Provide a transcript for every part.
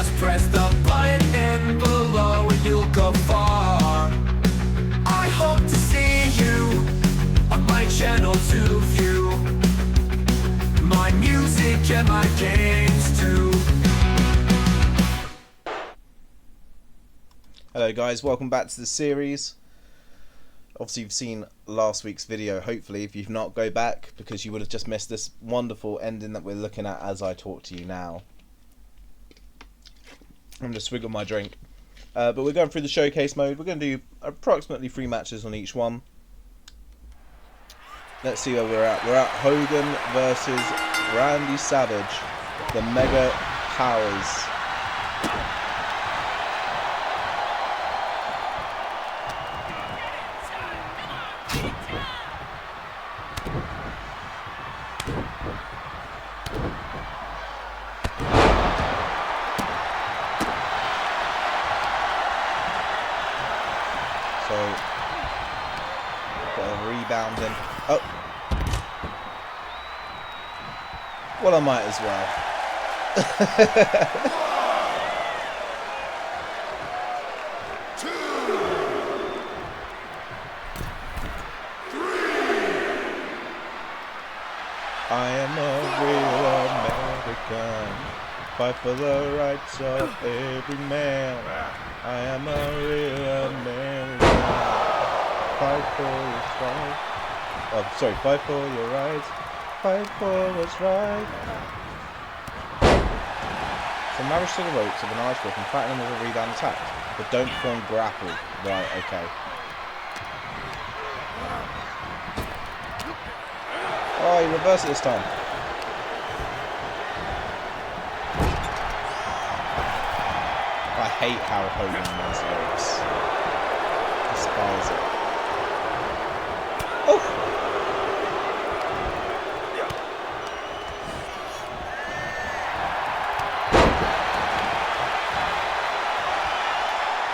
Just press the button in below and you'll go far. I hope to see you on my channel to view my music and my games too. Hello guys, welcome back to the series. Obviously you've seen last week's video. Hopefully if you've not, go back, because you would have just missed this wonderful ending that we're looking at as I talk to you now. I'm just swigging my drink. But we're going through the showcase mode. We're going to do approximately 3 matches on each one. Let's see where we're at. We're at Hogan versus Randy Savage, the Mega Powers. So, got a rebound in. Oh! Well, I might as well. 2, 3. I am a real American. Fight for the rights of every man. I am a real American. Fight for what's right. Oh, sorry, fight for your rights. Fight for what's right. So marriage to the ropes of an Irish whip and platinum with a rebound attack. But don't perform grapple. Right, okay. Oh, he reversed it this time. I hate how Hogan wins the ropes. Despise it. Oh!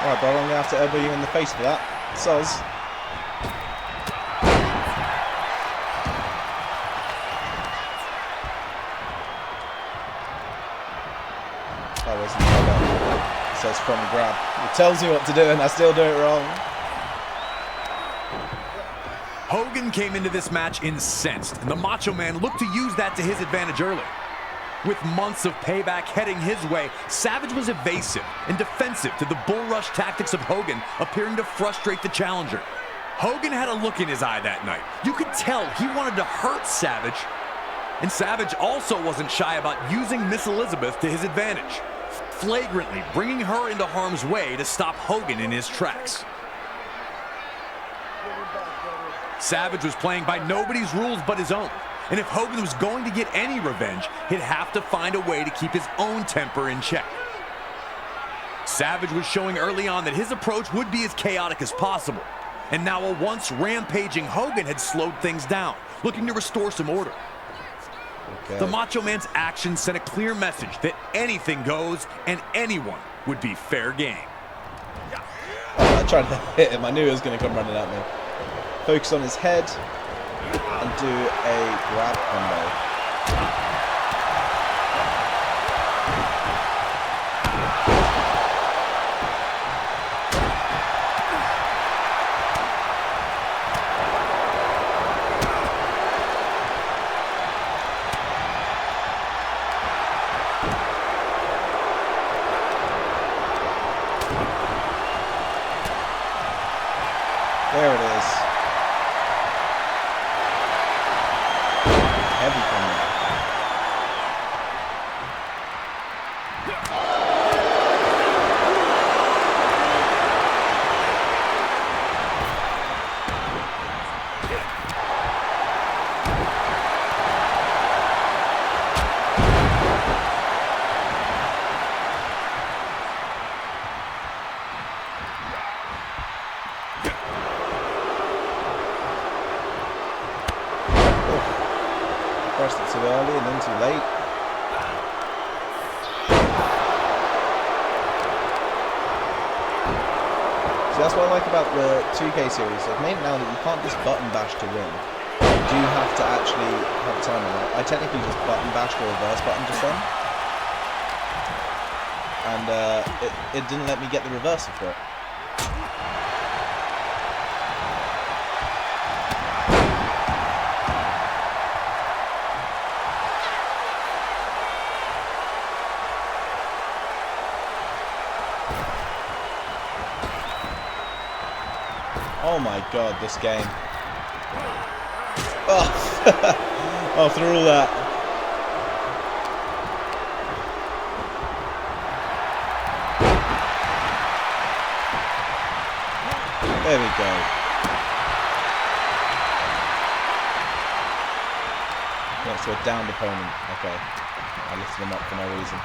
Alright, brother, I'm going to have to elbow you in the face for that. Soz. That wasn't elbow. It says from grab. It tells me what to do and I still do it wrong. Hogan came into this match incensed, and the Macho Man looked to use that to his advantage early. With months of payback heading his way, Savage was evasive and defensive to the bull rush tactics of Hogan, appearing to frustrate the challenger. Hogan had a look in his eye that night. You could tell he wanted to hurt Savage, and Savage also wasn't shy about using Miss Elizabeth to his advantage, flagrantly bringing her into harm's way to stop Hogan in his tracks. Savage was playing by nobody's rules but his own. And if Hogan was going to get any revenge, he'd have to find a way to keep his own temper in check. Savage was showing early on that his approach would be as chaotic as possible. And now a once rampaging Hogan had slowed things down, looking to restore some order. Okay. The Macho Man's actions sent a clear message that anything goes and anyone would be fair game. I tried to hit him. I knew he was going to come running at me. Focus on his head and do a grab combo. There it is. Heavy combo. Pressed it too early and then too late. So that's what I like about the 2K series. They've made it now that you can't just button bash to win. You do have to actually have a timer. I technically just button bashed the reverse button just then. and it didn't let me get the reversal for it. Oh my god, this game. Oh, after all that. There we go. Next to a downed opponent. Okay. I lifted him up for no reason.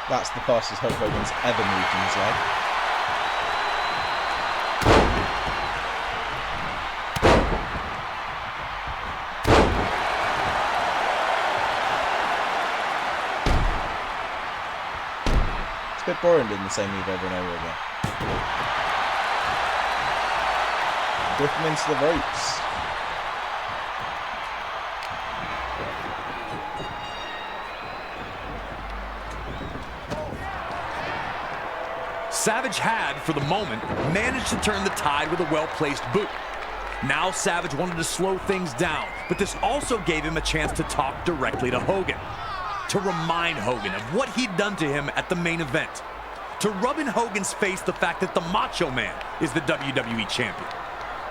That's the fastest Hulk Hogan's ever moved in his life. It's a bit boring doing the same move over and over again. Whip him into the ropes. Savage had, for the moment, managed to turn the tide with a well-placed boot. Now Savage wanted to slow things down, but this also gave him a chance to talk directly to Hogan. To remind Hogan of what he'd done to him at the main event. To rub in Hogan's face the fact that the Macho Man is the WWE Champion.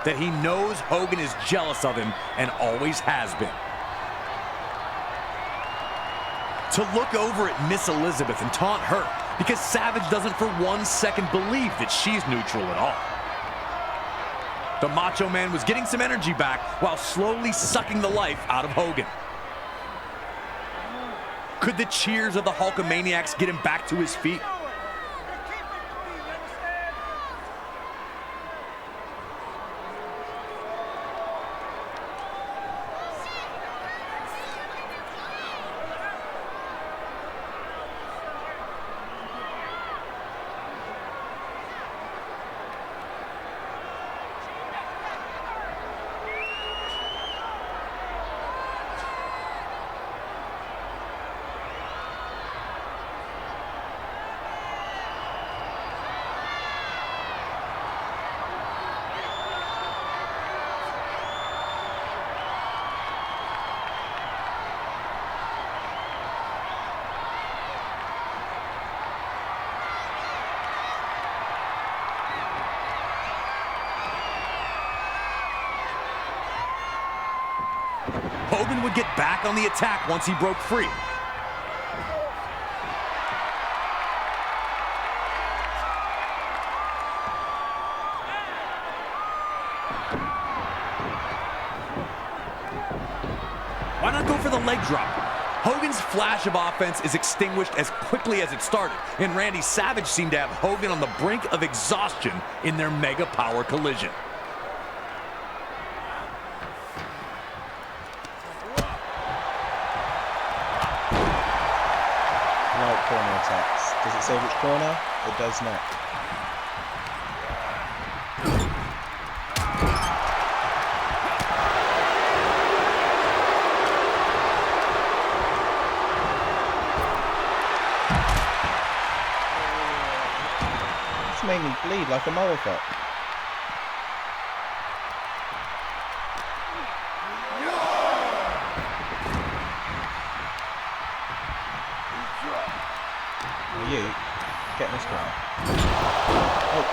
That he knows Hogan is jealous of him and always has been. To look over at Miss Elizabeth and taunt her because Savage doesn't for 1 second believe that she's neutral at all. The Macho Man was getting some energy back while slowly sucking the life out of Hogan. Could the cheers of the Hulkamaniacs get him back to his feet? Hogan would get back on the attack once he broke free. Why not go for the leg drop? Hogan's flash of offense is extinguished as quickly as it started, and Randy Savage seemed to have Hogan on the brink of exhaustion in their mega power collision. Corner attacks. Does it say which corner? It does not. This made me bleed like a motherfucker. You get this guy. Oh.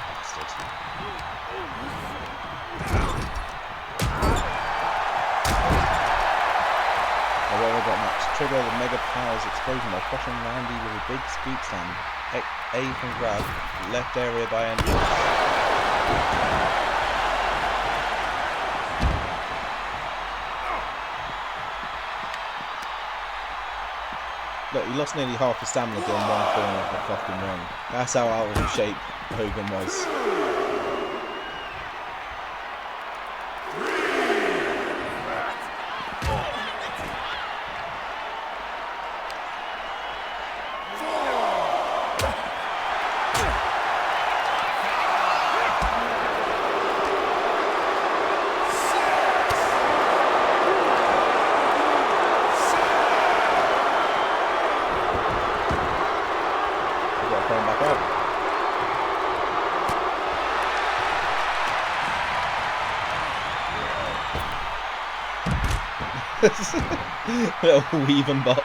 Bastard. However, I got Max trigger the Mega Powers explosion by crushing Randy with a big scoop stand. A from grab, left area by entrance. Look, he lost nearly half his stamina doing one corner of the fucking ring. That's how out of shape Hogan was. Little weave and bop.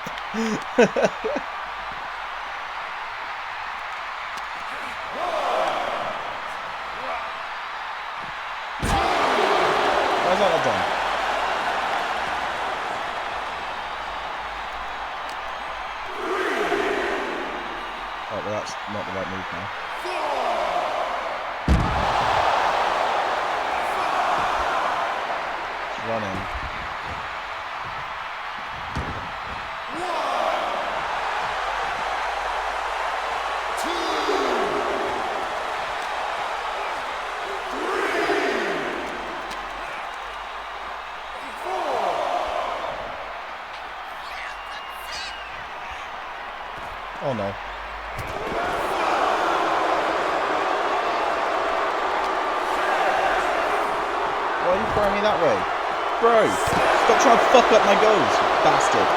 Why's that not done? Oh, well, that's not the right move now. Running. Oh no. Why are you throwing me that way? Bro, stop trying to fuck up my goals, you bastard.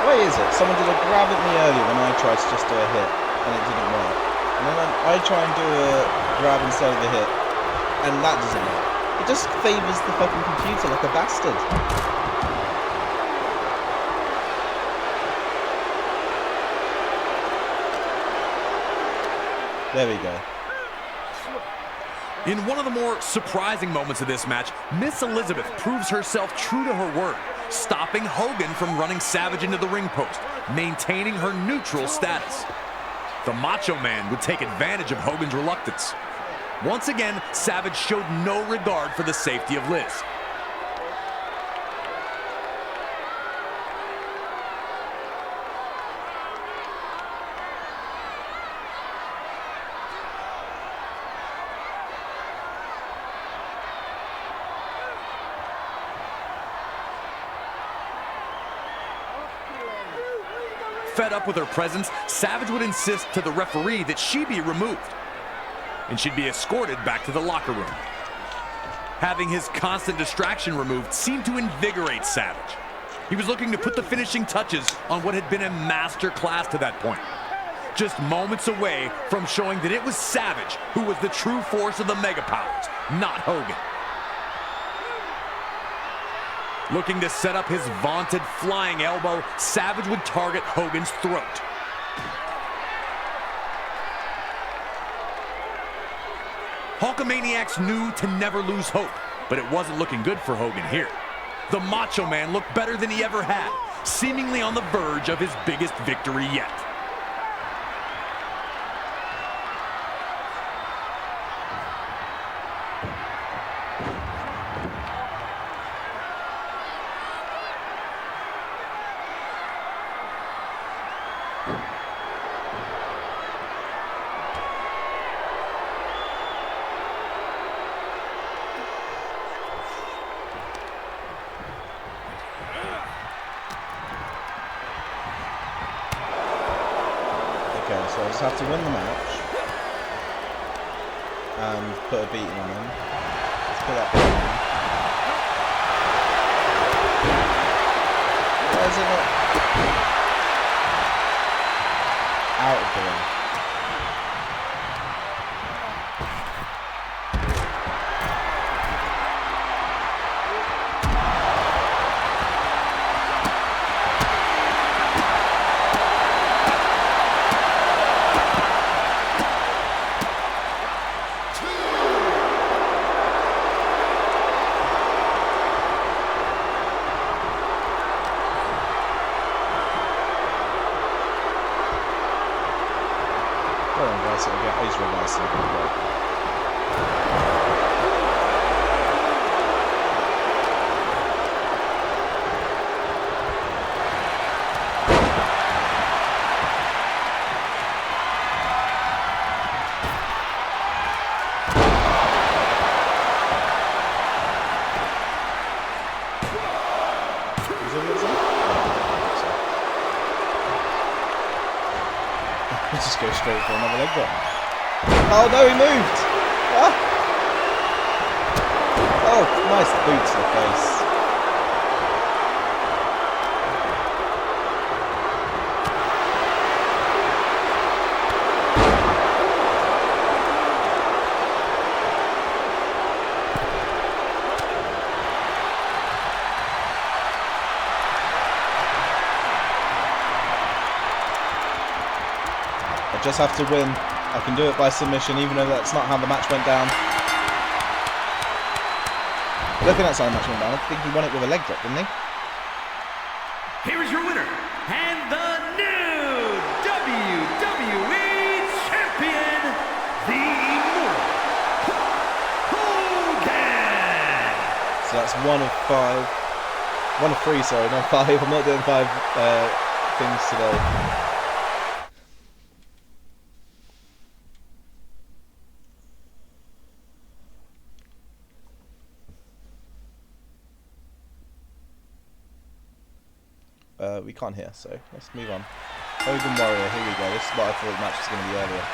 Why is it? Someone did a grab at me earlier when I tried to just do a hit and it didn't work. And then I try and do a grab instead of the hit and that doesn't work. It just favours the fucking computer like a bastard. There we go. In one of the more surprising moments of this match, Miss Elizabeth proves herself true to her word, stopping Hogan from running Savage into the ring post, maintaining her neutral status. The Macho Man would take advantage of Hogan's reluctance. Once again, Savage showed no regard for the safety of Liz. Fed up with her presence, Savage would insist to the referee that she be removed, and she'd be escorted back to the locker room. Having his constant distraction removed seemed to invigorate Savage. He was looking to put the finishing touches on what had been a master class to that point. Just moments away from showing that it was Savage who was the true force of the Mega Powers, not Hogan. Looking to set up his vaunted flying elbow, Savage would target Hogan's throat. Hulkamaniacs knew to never lose hope, but it wasn't looking good for Hogan here. The Macho Man looked better than he ever had, seemingly on the verge of his biggest victory yet. Okay, so I just have to win the match and put a beating on him. Let's put that beating on. Why is it not out of the ring? He's reversing it. Just go straight for another leg drop. Oh no, he moved! Ah. Oh, nice boot to the face. just have to win. I can do it by submission, even though that's not how the match went down. I don't think that's how the match went down. I think he won it with a leg drop, didn't he? Here is your winner, and the new WWE Champion, the Immortal Hogan! So that's 1 of 5. 1 of 3, sorry, not 5. I'm not doing 5 things today. We can't hear, so let's move on. Hogan Warrior, here we go. This is what I thought the match was going to be earlier.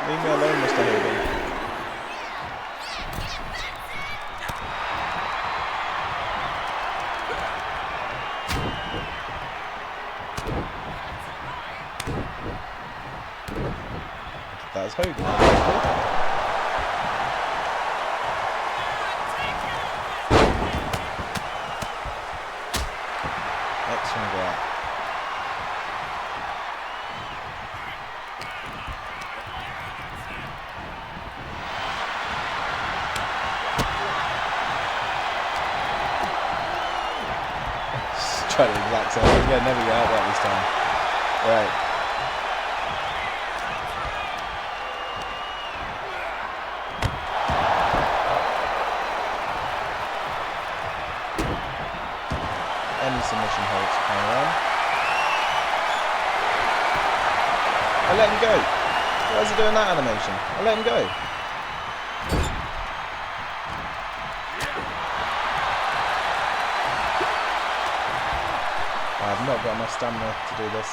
Leave me alone, Mr. Hogan. That's Hogan. Next one, go out. Try the exact same thing. Yeah, never get out right this time. Right. Any submission holds hang on. I let him go. Why is he doing that animation? I let him go. I've not got enough stamina to do this.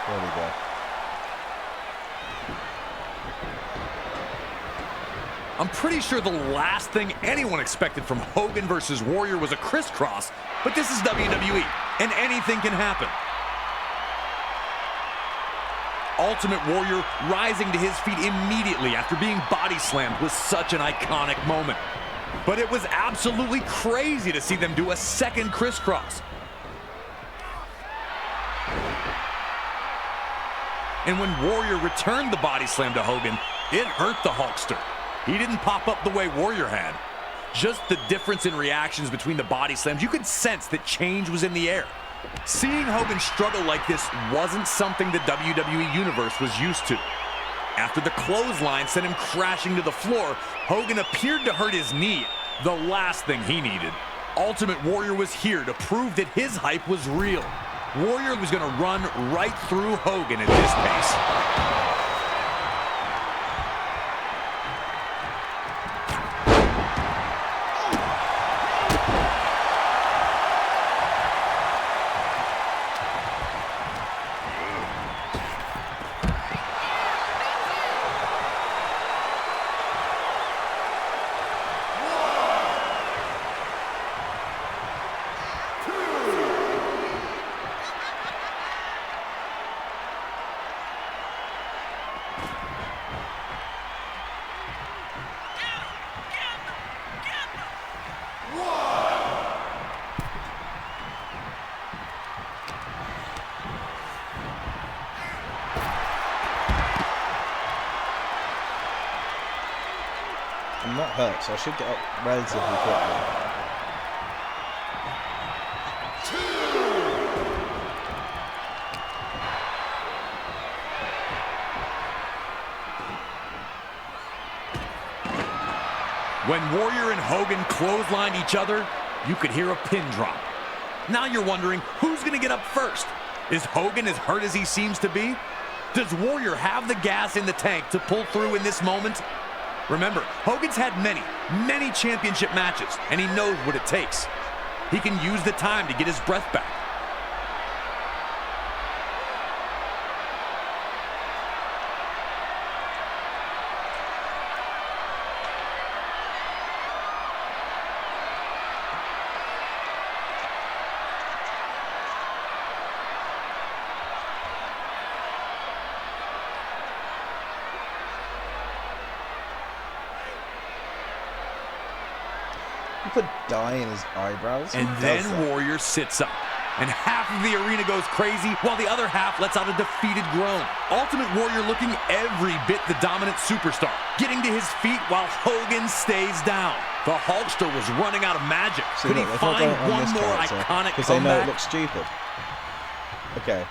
There we go. I'm pretty sure the last thing anyone expected from Hogan versus Warrior was a crisscross, but this is WWE, and anything can happen. Ultimate Warrior rising to his feet immediately after being body slammed was such an iconic moment. But it was absolutely crazy to see them do a second crisscross. And when Warrior returned the body slam to Hogan, it hurt the Hulkster. He didn't pop up the way Warrior had. Just the difference in reactions between the body slams, you could sense that change was in the air. Seeing Hogan struggle like this wasn't something the WWE Universe was used to. After the clothesline sent him crashing to the floor, Hogan appeared to hurt his knee, the last thing he needed. Ultimate Warrior was here to prove that his hype was real. Warrior was going to run right through Hogan at this pace. I'm not hurt, so I should get up relatively quickly. When Warrior and Hogan clotheslined each other, you could hear a pin drop. Now you're wondering, who's going to get up first? Is Hogan as hurt as he seems to be? Does Warrior have the gas in the tank to pull through in this moment? Remember, Hogan's had many championship matches, and he knows what it takes. He can use the time to get his breath back. He put dye in his eyebrows. And then Warrior sits up. And half of the arena goes crazy, while the other half lets out a defeated groan. Ultimate Warrior looking every bit the dominant superstar, getting to his feet while Hogan stays down. The Hulkster was running out of magic. See, Could he look, find one more iconic because they know it comeback? looks stupid. Okay.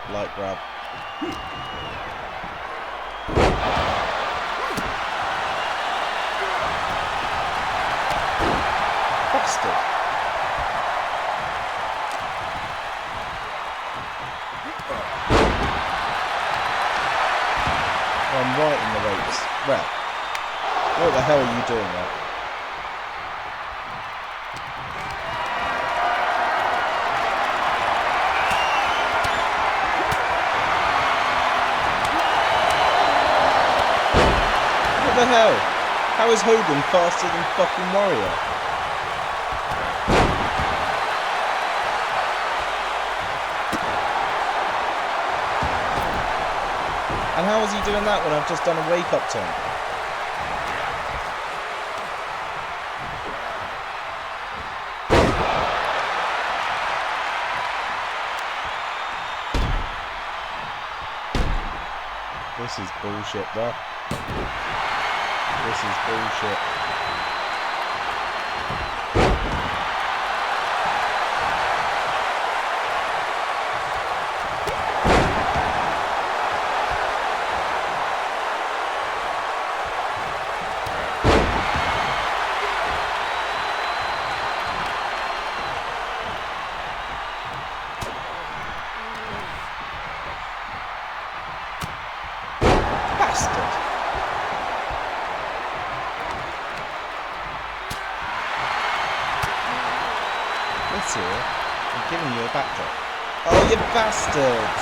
Light grab. Bastard. Oh, I'm right in the ropes. Well, what the hell are you doing there? What the hell? How is Hogan faster than fucking Warrior? And how is he doing that when I've just done a wake-up turn? This is bullshit, bro. This is bullshit. Bastard. Let's see. I'm giving you a backdrop. Oh, you bastard!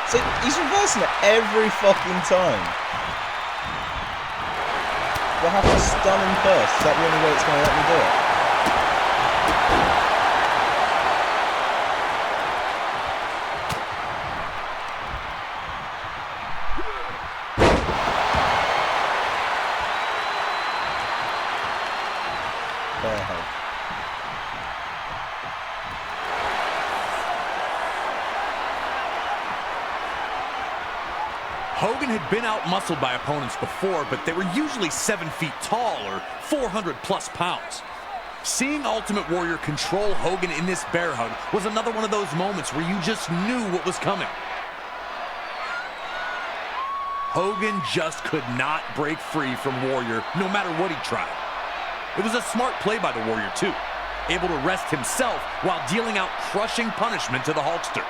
So he's reversing it every fucking time. We'll have to stun him first. Is that the only way it's going to let me do it? Fair hell. Hogan had been out-muscled by opponents before, but they were usually 7 feet tall or 400 plus pounds. Seeing Ultimate Warrior control Hogan in this bear hug was another one of those moments where you just knew what was coming. Hogan just could not break free from Warrior no matter what he tried. It was a smart play by the Warrior too, able to rest himself while dealing out crushing punishment to the Hulkster.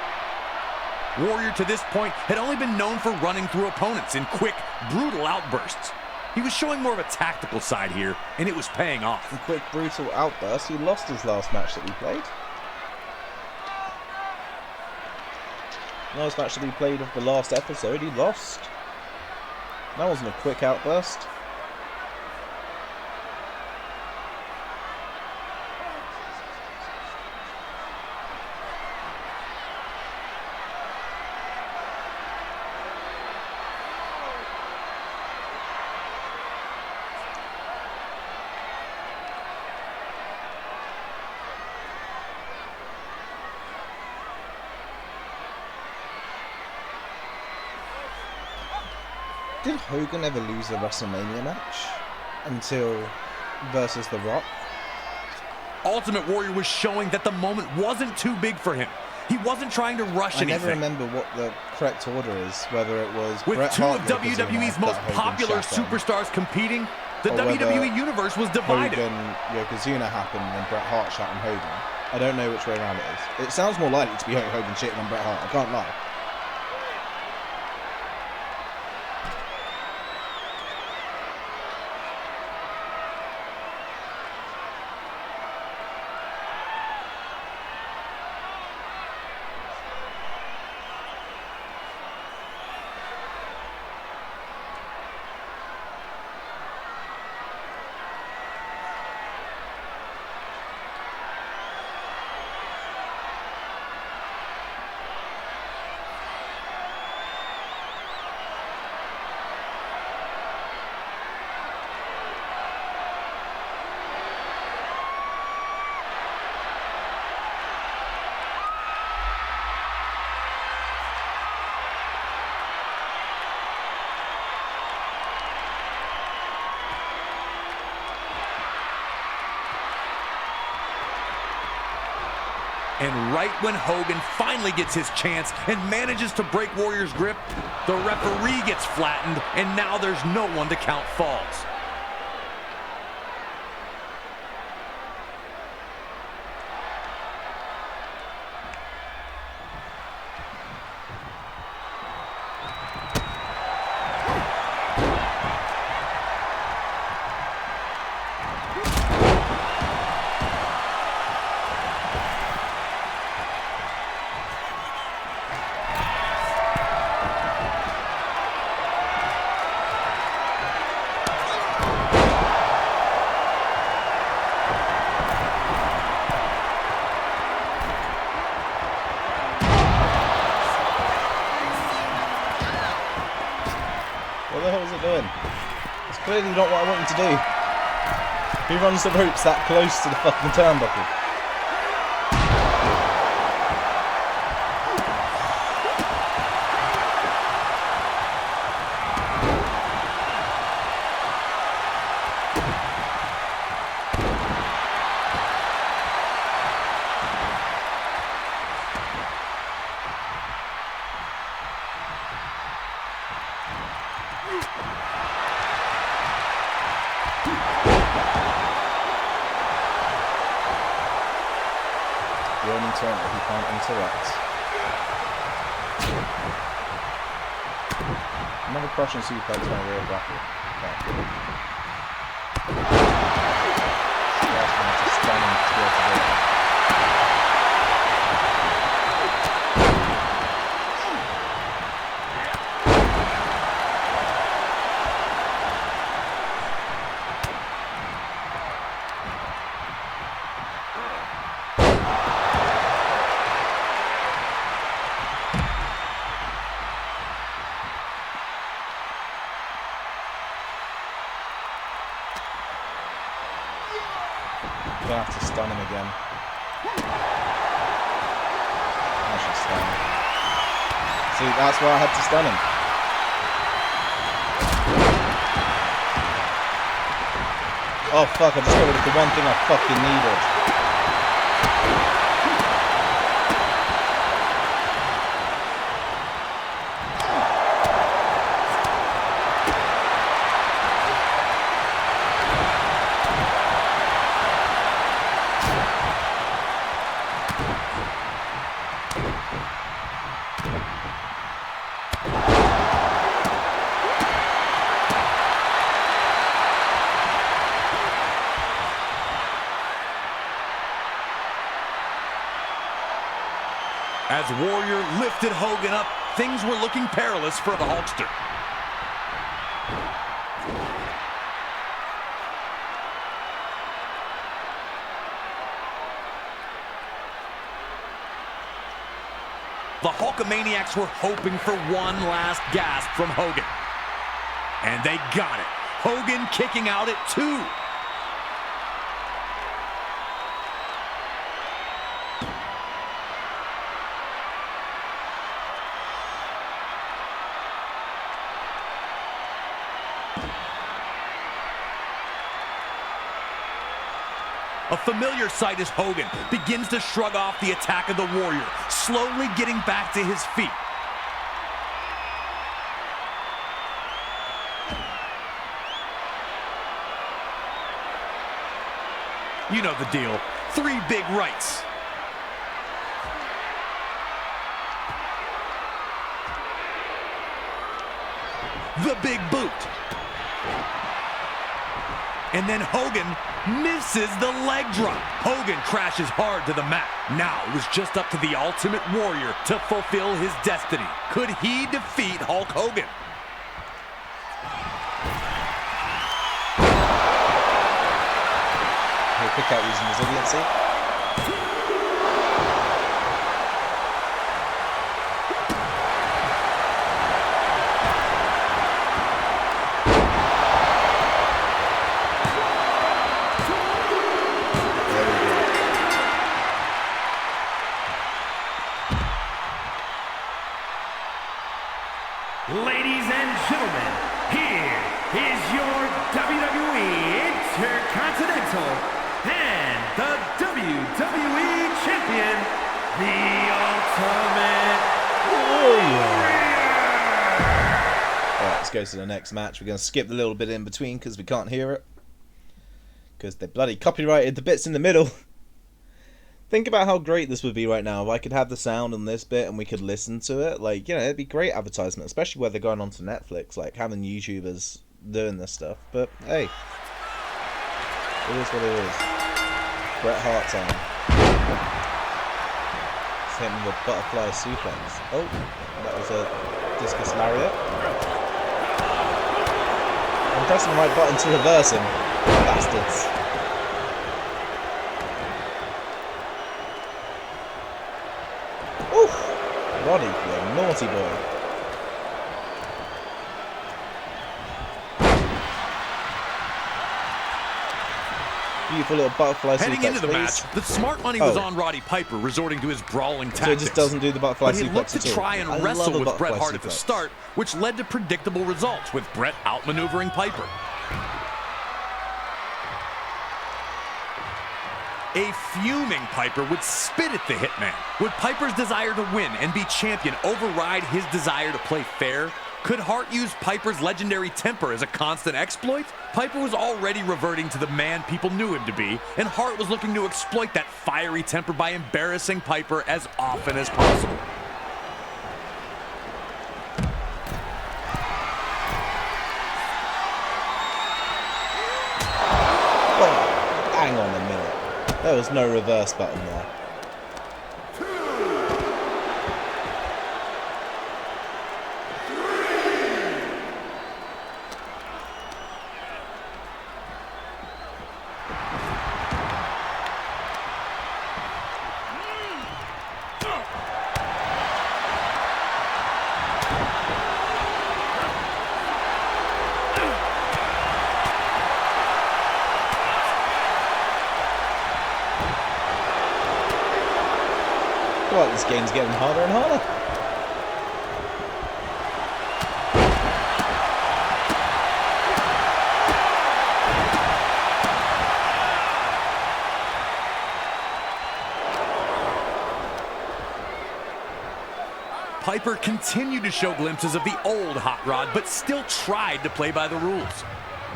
Warrior to this point had only been known for running through opponents in quick, brutal outbursts. He was showing more of a tactical side here, and it was paying off. A quick, brutal outburst. He lost his last match that we played. Last match that we played of the last episode, he lost. That wasn't a quick outburst. Did Hogan ever lose a WrestleMania match until versus The Rock? Ultimate Warrior was showing that the moment wasn't too big for him. He wasn't trying to rush anything. I never remember what the correct order is, whether it was with Bret two Hart, of WWE's most popular superstars competing, the WWE Universe was divided. Hogan, Yokozuna happened and then Bret Hart shot on Hogan. I don't know which way around it is. It sounds more likely to be Hogan shitting on Bret Hart, I can't lie. And right when Hogan finally gets his chance and manages to break Warrior's grip, the referee gets flattened, and now there's no one to count falls. What the hell is it doing? It's clearly not what I want him to do. Who runs the ropes that close to the fucking turnbuckle? Roman turn if he can't interact. Another crushing suplex on a rear grapple. Okay. Last one to stun him to be able to do it. I'm gonna have to stun him again. I should stun him. See, that's why I had to stun him. Oh fuck, I just got rid of the one thing I fucking needed. As Warrior lifted Hogan up, things were looking perilous for the Hulkster. The Hulkamaniacs were hoping for one last gasp from Hogan. And they got it. Hogan kicking out at 2. A familiar sight as Hogan begins to shrug off the attack of the Warrior, slowly getting back to his feet. You know the deal. 3 big rights. The big boot. And then Hogan misses the leg drop. Hogan crashes hard to the mat. Now it was just up to the Ultimate Warrior to fulfill his destiny. Could he defeat Hulk Hogan? He'll pick out using resiliency. Ladies and gentlemen, here is your WWE Intercontinental and the WWE Champion, the Ultimate Warrior! Alright, let's go to the next match. We're going to skip the little bit in between because we can't hear it. Because they bloody copyrighted the bits in the middle. Think about how great this would be right now if I could have the sound on this bit and we could listen to it. Like, you know, it'd be great advertisement, especially where they're going onto Netflix, like having YouTubers doing this stuff. But hey, it is what it is. Bret Hart time. It's hitting with a butterfly suplex. Oh, that was a discus lariat. I'm pressing the right button to reverse him. Bastards. Roddy, you naughty boy. Beautiful little butterfly suplex. Heading into the please. match, the smart money was on Roddy Piper, resorting to his brawling tactics. So it just doesn't do the butterfly suplex. But he looked to at all. try and I wrestle love a with Bret butterfly Hart at the suplex. start, which led to predictable results, with Bret outmaneuvering Piper. A fuming Piper would spit at the Hitman. Would Piper's desire to win and be champion override his desire to play fair? Could Hart use Piper's legendary temper as a constant exploit? Piper was already reverting to the man people knew him to be, and Hart was looking to exploit that fiery temper by embarrassing Piper as often as possible. Well, hang on a minute. There was no reverse button there. Well, this game's getting harder and harder. Piper continued to show glimpses of the old Hot Rod, but still tried to play by the rules.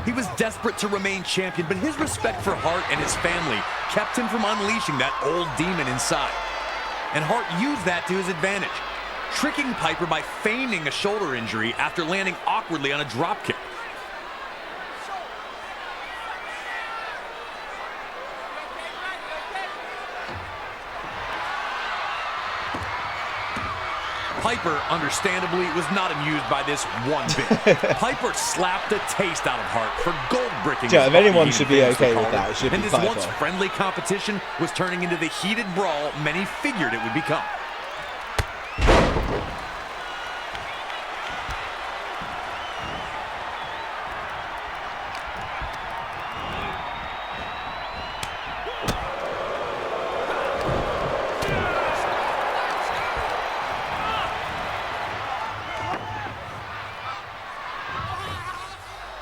He was desperate to remain champion, but his respect for Hart and his family kept him from unleashing that old demon inside. And Hart used that to his advantage, tricking Piper by feigning a shoulder injury after landing awkwardly on a dropkick. Piper, understandably, was not amused by this one bit. Piper slapped the taste out of Hart for gold-bricking. Yeah, if anyone should be okay with that, it should be And this Piper. once friendly competition was turning into the heated brawl many figured it would become.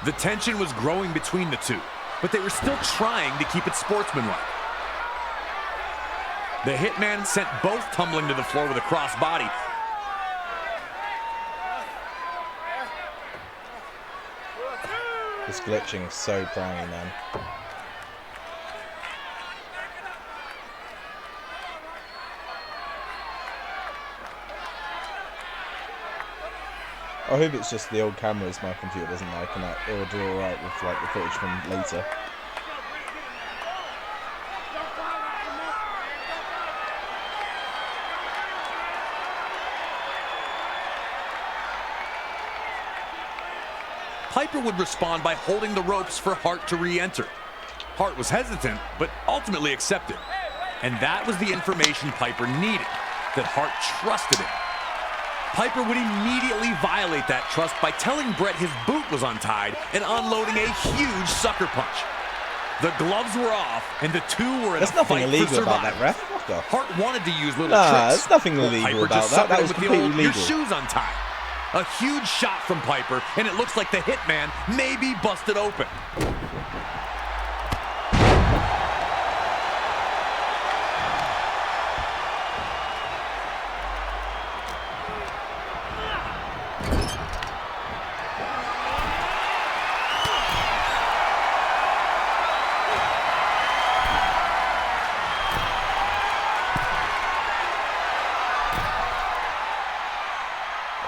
The tension was growing between the two, but they were still trying to keep it sportsmanlike. The Hitman sent both tumbling to the floor with a crossbody. This glitching is so prangy, man. I hope it's just the old cameras my computer doesn't like, and it will do alright with like the footage from later. Piper would respond by holding the ropes for Hart to re-enter. Hart was hesitant, but ultimately accepted. And that was the information Piper needed, that Hart trusted him. Piper would immediately violate that trust by telling Bret his boot was untied and unloading a huge sucker punch. The gloves were off, and the two were in a fight for survival. There's nothing illegal about that, ref. Fuck off. Hart wanted to use little Nah, tricks. there's nothing illegal about that. That was completely legal. Your shoes untied. A huge shot from Piper, and it looks like the Hitman may be busted open.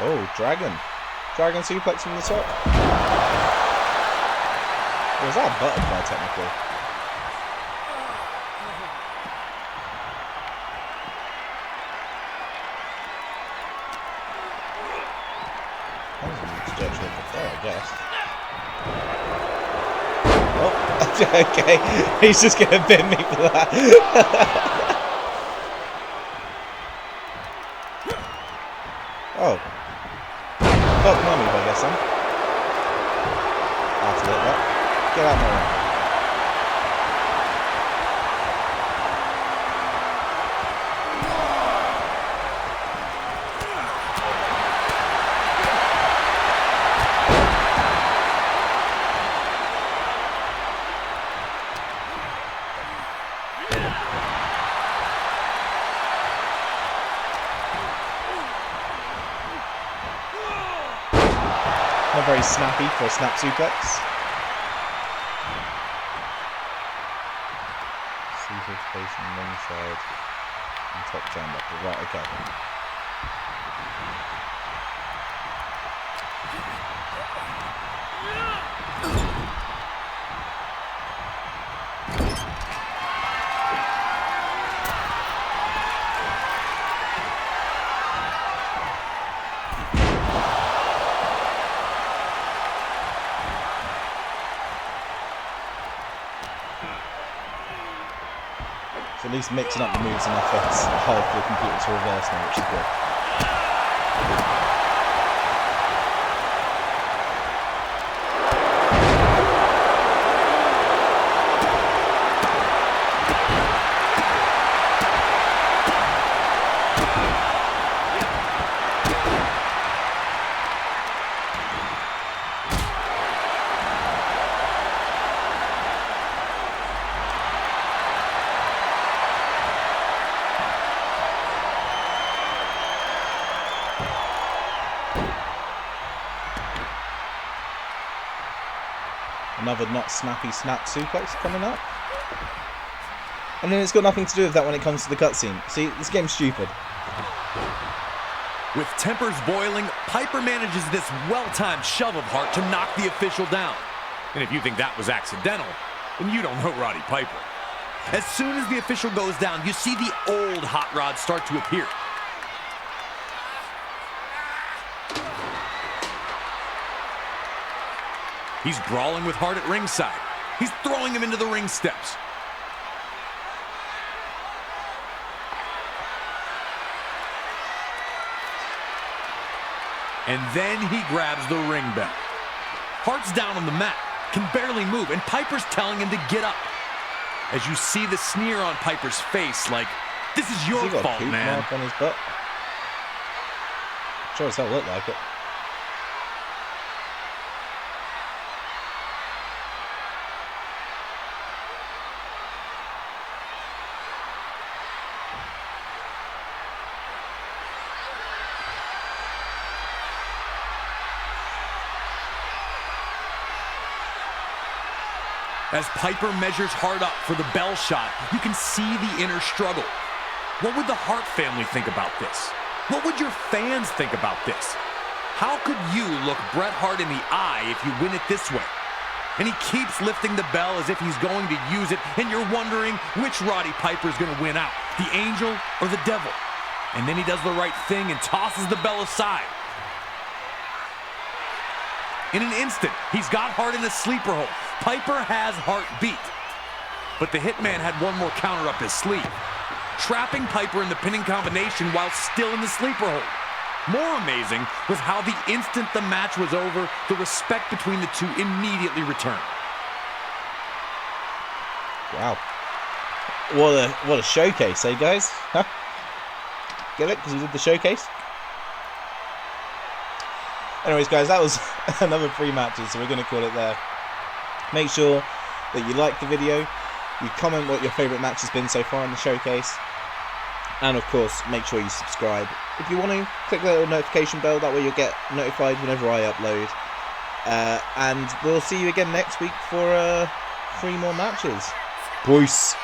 Oh, Dragon suplex from the top. Or was that a butterfly, technically? That was a projection of the floor, I guess. Oh, okay. He's just going to bend me for that. Oh. Fuck money, I guess, then. That's it, that. Get out of my way. Not very snappy for a snap suplex. Seated facing ringside and top turnbuckle. Right, okay. At least mixing up the moves enough that it's hard for the computer to reverse now, which is good. Another not snappy snap suplex coming up. And then it's got nothing to do with that when it comes to the cutscene. See, this game's stupid. With tempers boiling, Piper manages this well-timed shove of Hart to knock the official down. And if you think that was accidental, then you don't know Roddy Piper. As soon as the official goes down, you see the old hot rod start to appear. He's brawling with Hart at ringside. He's throwing him into the ring steps. And then he grabs the ring bell. Hart's down on the mat, can barely move, and Piper's telling him to get up. As you see the sneer on Piper's face, like, this is your fault, man. Mark on his butt? Sure as hell looked like it. As Piper measures hard up for the bell shot, you can see the inner struggle. What would the Hart family think about this? What would your fans think about this? How could you look Bret Hart in the eye if you win it this way? And he keeps lifting the bell as if he's going to use it, and you're wondering which Roddy Piper is going to win out, the angel or the devil. And then he does the right thing and tosses the bell aside. In an instant, he's got Hart in a sleeper hold. Piper has Hart beat. But the Hitman had one more counter up his sleeve, trapping Piper in the pinning combination while still in the sleeper hold. More amazing was how the instant the match was over, the respect between the two immediately returned. Wow. What a showcase, eh, guys? Huh? Get it? Because he did the showcase? Anyways, guys, that was another 3 matches, so we're going to call it there. Make sure that you like the video, you comment what your favourite match has been so far in the showcase, and of course, make sure you subscribe. If you want to, click the little notification bell, that way you'll get notified whenever I upload. And we'll see you again next week for 3 more matches. Peace.